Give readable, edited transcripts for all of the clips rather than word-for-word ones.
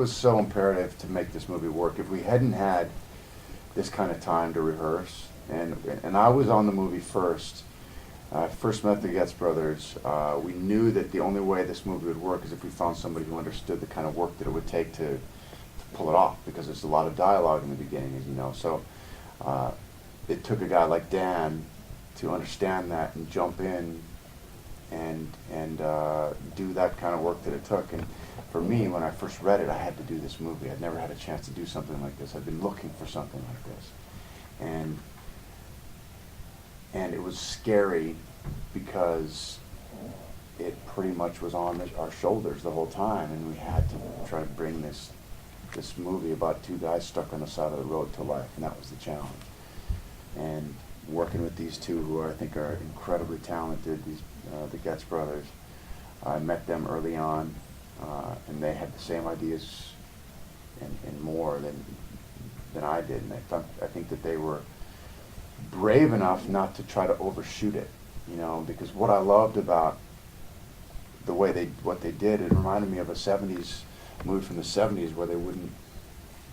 was so imperative to make this movie work. If we hadn't had this kind of time to rehearse, and I was on the movie first. I first met the Getz brothers. We knew that the only way this movie would work is if we found somebody who understood the kind of work that it would take to pull it off, because there's a lot of dialogue in the beginning, as you know. So it took a guy like Dan to understand that and jump in and do that kind of work that it took. And for me, when I first read it, I had to do this movie. I'd never had a chance to do something like this. I'd been looking for something like this. And it was scary because it pretty much was on our shoulders the whole time, and we had to try to bring this movie about two guys stuck on the side of the road to life, and that was the challenge. And working with these two, who I think are incredibly talented, the Getz brothers, I met them early on, and they had the same ideas and more than I did, and I think that they were brave enough not to try to overshoot it, because what I loved about the way what they did, it reminded me of a 70s movie from the 70s where they wouldn't,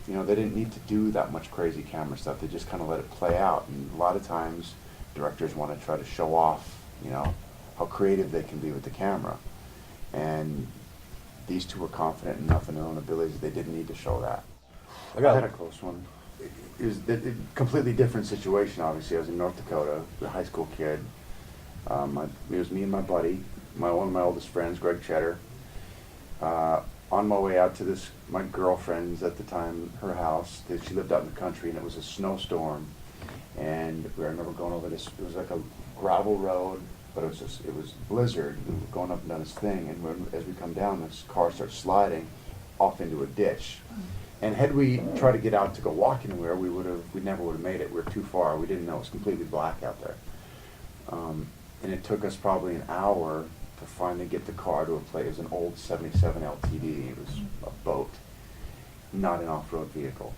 they didn't need to do that much crazy camera stuff. They just kind of let it play out. And a lot of times directors want to try to show off, how creative they can be with the camera. And these two were confident enough in their own abilities that they didn't need to show that. I had a close one. It was a completely different situation, obviously. I was in North Dakota, a high school kid. It was me and my buddy, one of my oldest friends, Greg Cheddar. On my way out to my girlfriend's at the time, her house. She lived out in the country, and it was a snowstorm. And I remember going over this, it was like a gravel road, but it was blizzard. We were going up and down this thing, and as we come down, this car starts sliding off into a ditch. And had we tried to get out to go walk anywhere, we never would have made it. We were too far. We didn't know. It was completely black out there. And it took us probably an hour to finally get the car to a place. It was an old 77 LTD. It was a boat, not an off-road vehicle.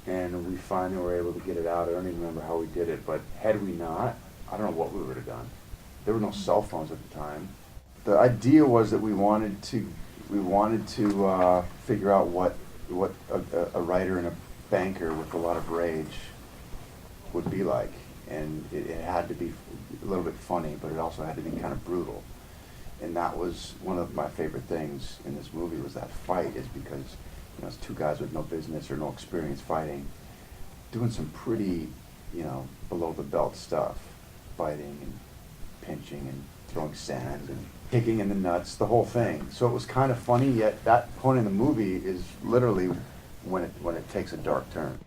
And we finally were able to get it out. I don't even remember how we did it, but had we not, I don't know what we would have done. There were no cell phones at the time. The idea was that we wanted to figure out what a writer and a banker with a lot of rage would be like. And it had to be a little bit funny, but it also had to be kind of brutal. And that was one of my favorite things in this movie, was that fight, is because it's two guys with no business or no experience fighting, doing some pretty, below the belt stuff, biting and pinching and throwing sand and kicking in the nuts, the whole thing. So it was kind of funny, yet that point in the movie is literally when it takes a dark turn.